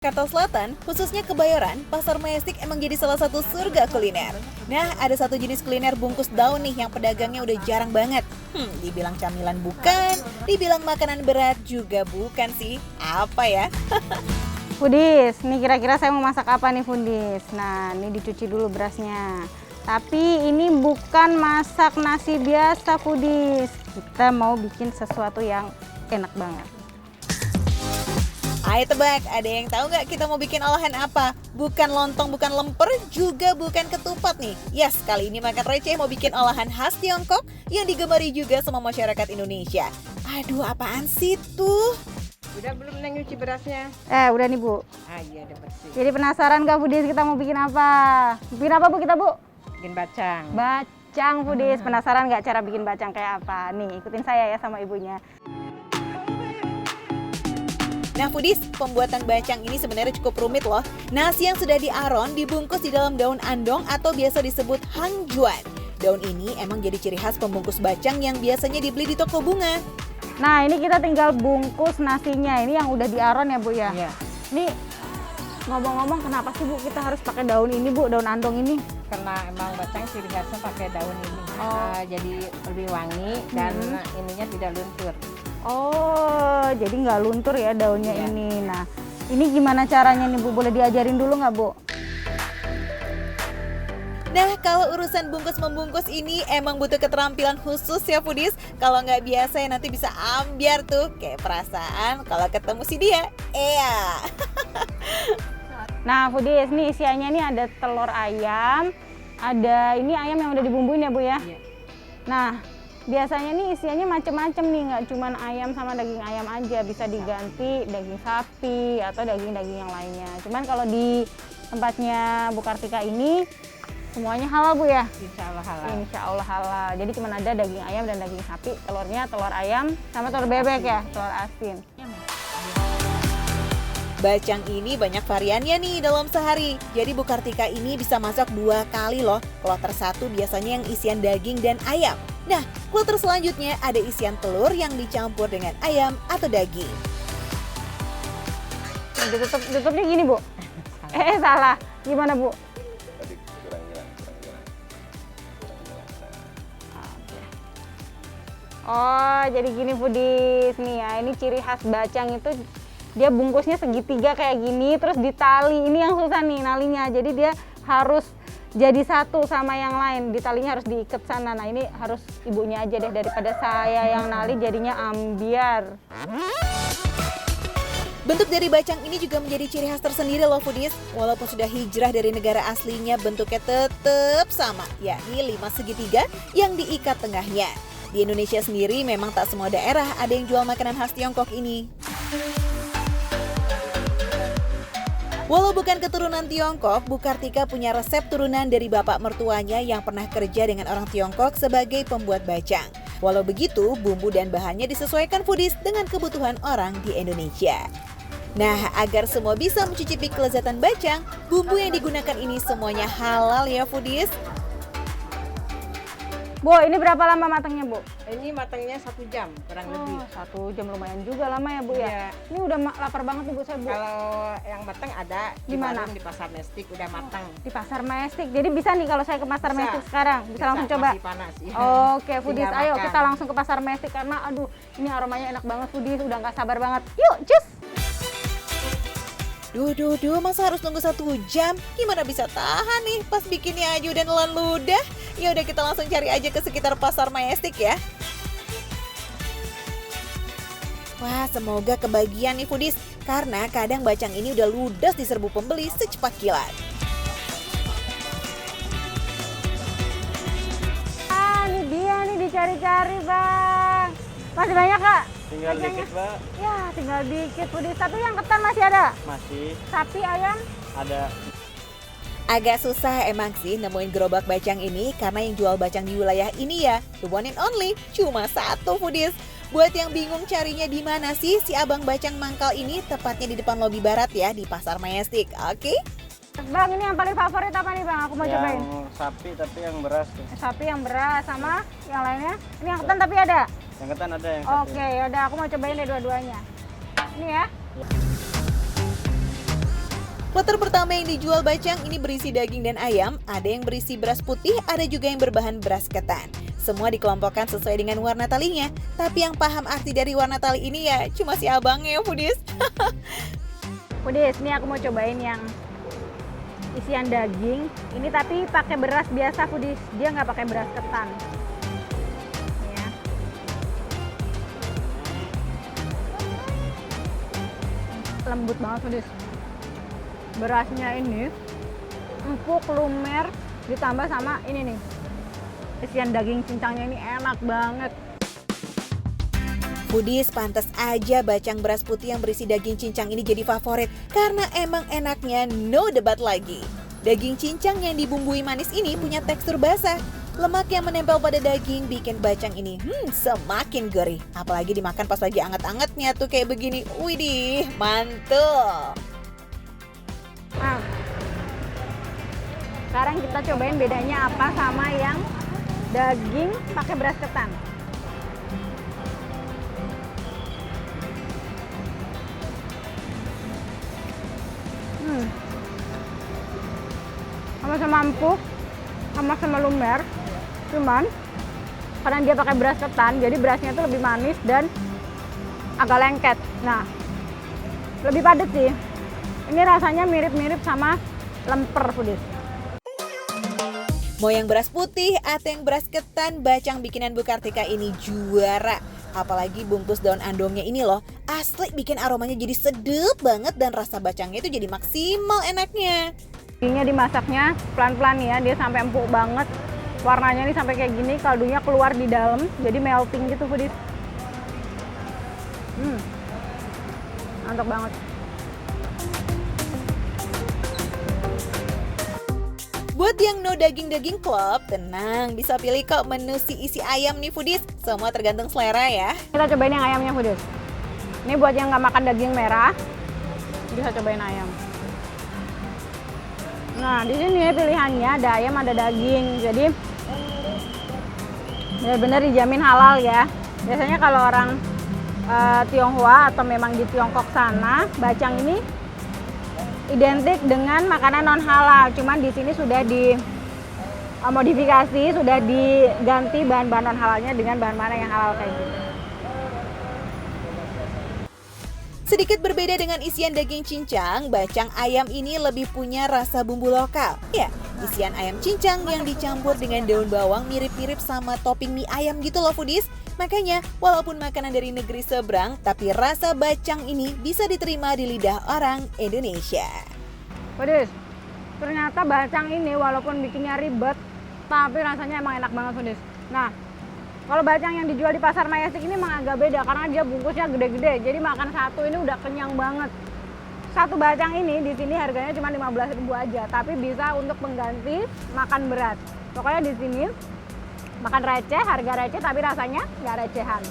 Jakarta Selatan, khususnya Kebayoran, Pasar Majestic emang jadi salah satu surga kuliner. Nah, ada satu jenis kuliner bungkus daun nih yang pedagangnya udah jarang banget. Dibilang camilan bukan, dibilang makanan berat juga bukan sih. Apa ya? Foodies, nih kira-kira saya mau masak apa nih Foodies? Nah, ini dicuci dulu berasnya. Tapi ini bukan masak nasi biasa Foodies. Kita mau bikin sesuatu yang enak banget. Ayo tebak, ada yang tahu nggak kita mau bikin olahan apa? Bukan lontong, bukan lemper, juga bukan ketupat nih. Yes, kali ini Makan Receh mau bikin olahan khas Tiongkok yang digemari juga sama masyarakat Indonesia. Aduh, apaan sih tuh? Udah belum Neng nyuci berasnya? Udah nih Bu. Iya udah bersih. Jadi penasaran gak Foodies kita mau bikin apa? Bikin apa Bu kita Bu? Bikin bacang. Bacang Foodies. Penasaran nggak cara bikin bacang kayak apa? Nih, ikutin saya ya sama ibunya. Nah Foodies, pembuatan bacang ini sebenarnya cukup rumit loh. Nasi yang sudah diaron dibungkus di dalam daun andong atau biasa disebut hangjuan. Daun ini emang jadi ciri khas pembungkus bacang yang biasanya dibeli di toko bunga. Nah, ini kita tinggal bungkus nasinya. Ini yang udah diaron ya Bu ya? Iya. Ini ngomong-ngomong kenapa sih Bu kita harus pakai daun ini Bu, daun andong ini? Karena emang bacang ciri khasnya pakai daun ini. Oh. Jadi lebih wangi dan ininya tidak luntur. Oh, jadi nggak luntur ya daunnya Iya. ini. Nah, ini gimana caranya nih Bu? Boleh diajarin dulu nggak Bu? Nah, kalau urusan bungkus-membungkus ini emang butuh keterampilan khusus ya Foodies. Kalau nggak biasa ya nanti bisa ambiar tuh. Kayak perasaan kalau ketemu si dia. Nah, Foodies, nih isiannya nih ada telur ayam, ada ini ayam yang udah dibumbuin ya Bu ya? Iya. Nah, biasanya nih isiannya macem-macem nih, nggak cuma ayam sama daging ayam aja, bisa diganti daging sapi atau daging-daging yang lainnya. Cuman kalau di tempatnya Bu Kartika ini semuanya halal Bu ya? Insya Allah halal. Insya Allah halal. Jadi cuma ada daging ayam dan daging sapi, telurnya telur ayam sama telur bebek ya, telur asin. Bacang ini banyak variannya nih dalam sehari. Jadi Bu Kartika ini bisa masak 2 kali loh. Kloter 1 biasanya yang isian daging dan ayam. Nah, kloter selanjutnya ada isian telur yang dicampur dengan ayam atau daging. Nah, ditutupnya gini Bu. Salah. Gimana Bu? Oh, jadi gini Foodies nih ya. Ini ciri khas bacang itu dia bungkusnya segitiga kayak gini, terus ditali. Ini yang susah nih nalinya. Jadi dia harus jadi satu sama yang lain. Di talinya harus diikat sana. Nah, ini harus ibunya aja deh daripada saya yang nali jadinya ambiar. Bentuk dari bacang ini juga menjadi ciri khas tersendiri loh Foodies. Walaupun sudah hijrah dari negara aslinya, bentuknya tetap sama, yakni 5 segitiga yang diikat tengahnya. Di Indonesia sendiri memang tak semua daerah ada yang jual makanan khas Tiongkok ini. Walau bukan keturunan Tiongkok, Bu Kartika punya resep turunan dari bapak mertuanya yang pernah kerja dengan orang Tiongkok sebagai pembuat bacang. Walau begitu, bumbu dan bahannya disesuaikan Foodies dengan kebutuhan orang di Indonesia. Nah, agar semua bisa mencicipi kelezatan bacang, bumbu yang digunakan ini semuanya halal ya Foodies. Bu, ini berapa lama matangnya Bu? Ini matangnya 1 jam kurang lebih. 1 jam lumayan juga lama ya Bu ya? Iya. Ini udah lapar banget nih Bu saya Bu. Kalau yang matang ada Di mana? warung di Pasar Majestic udah matang. Di Pasar Majestic. Jadi bisa nih kalau saya ke Pasar Bisa. Majestic sekarang, bisa langsung coba. Masih panas. Iya. Oke, Foodies, Tinggal ayo makan. kita langsung ke Pasar Majestic karena aduh, ini aromanya enak banget Foodies, udah nggak sabar banget. Yuk, cus! Duh, masa harus nunggu 1 jam? Gimana bisa tahan nih pas bikinnya aja udah nelan ludah? Ya udah kita langsung cari aja ke sekitar Pasar Majestic ya. Wah, semoga kebagian nih Foodies, karena kadang bacang ini udah ludes di serbu pembeli secepat kilat. Ini dia nih dicari-cari Bang. Masih banyak Kak? Tinggal dikit, Mbak. Ya, tinggal dikit Foodies. Tapi yang ketan masih ada? Masih Sapi, ayam? ada. Agak susah emang sih nemuin gerobak bacang ini karena yang jual bacang di wilayah ini ya, the one and only, cuma 1 Foodies. Buat yang bingung carinya di mana sih si abang bacang mangkal ini, tepatnya di depan lobi barat ya di Pasar Majestic, oke? Bang, ini yang paling favorit apa nih Bang? Aku mau cobain. Yang sapi tapi yang beras tuh. Sapi yang beras sama yang lainnya. Ini yang ketan tapi ada? Yang ketan ada yang sapi. Oke, yaudah aku mau cobain deh dua-duanya. Ini ya. Kloter pertama yang dijual bacang ini berisi daging dan ayam, ada yang berisi beras putih, ada juga yang berbahan beras ketan. Semua dikelompokkan sesuai dengan warna talinya, tapi yang paham arti dari warna tali ini ya cuma si abangnya ya Foodies. Foodies, ini aku mau cobain yang isian daging. Ini tapi pakai beras biasa Foodies, dia nggak pakai beras ketan. Ya. Lembut banget Foodies. Berasnya ini empuk, lumer, ditambah sama ini nih isian daging cincangnya, ini enak banget. Foodies, pantas aja bacang beras putih yang berisi daging cincang ini jadi favorit karena emang enaknya no debat lagi. Daging cincang yang dibumbui manis ini punya tekstur basah. Lemak yang menempel pada daging bikin bacang ini semakin gurih. Apalagi dimakan pas lagi anget-angetnya tuh kayak begini. Widih, mantul. Nah, sekarang kita cobain bedanya apa sama yang daging pakai beras ketan. Sama-sama empuk, sama-sama lumer, cuman karena dia pakai beras ketan, jadi berasnya itu lebih manis dan agak lengket. Nah, lebih padat sih. Ini rasanya mirip-mirip sama lemper Foodies. Mau yang beras putih atau yang beras ketan, bacang bikinan Bu Kartika ini juara. Apalagi bungkus daun andongnya ini loh, asli bikin aromanya jadi sedep banget dan rasa bacangnya itu jadi maksimal enaknya. Dagingnya dimasaknya pelan-pelan ya, dia sampai empuk banget. Warnanya nih sampai kayak gini, kaldunya keluar di dalam, jadi melting gitu Foodies. Mantap banget. Buat yang no daging-daging club, tenang, bisa pilih kok menu si isi ayam nih Foodies. Semua tergantung selera ya. Kita cobain yang ayamnya Foodies. Ini buat yang nggak makan daging merah, bisa cobain ayam. Nah, di sini pilihannya ada ayam, ada daging. Jadi benar-benar dijamin halal ya. Biasanya kalau orang Tionghoa atau memang di Tiongkok sana, bacang ini identik dengan makanan non halal. Cuman di sini sudah dimodifikasi, sudah diganti bahan-bahan non halalnya dengan bahan-bahan yang halal kayak gitu. Sedikit berbeda dengan isian daging cincang, bacang ayam ini lebih punya rasa bumbu lokal. Ya, isian ayam cincang yang dicampur dengan daun bawang mirip-mirip sama topping mie ayam gitu loh Foodies. Makanya, walaupun makanan dari negeri seberang, tapi rasa bacang ini bisa diterima di lidah orang Indonesia. Foodies, ternyata bacang ini walaupun bikinnya ribet, tapi rasanya emang enak banget Foodies. Nah, kalau bacang yang dijual di Pasar Majestic ini emang agak beda karena dia bungkusnya gede-gede. Jadi makan satu ini udah kenyang banget. Satu bacang ini di sini harganya cuma 15.000 aja, tapi bisa untuk mengganti makan berat. Pokoknya di sini makan receh, harga receh tapi rasanya nggak recehan.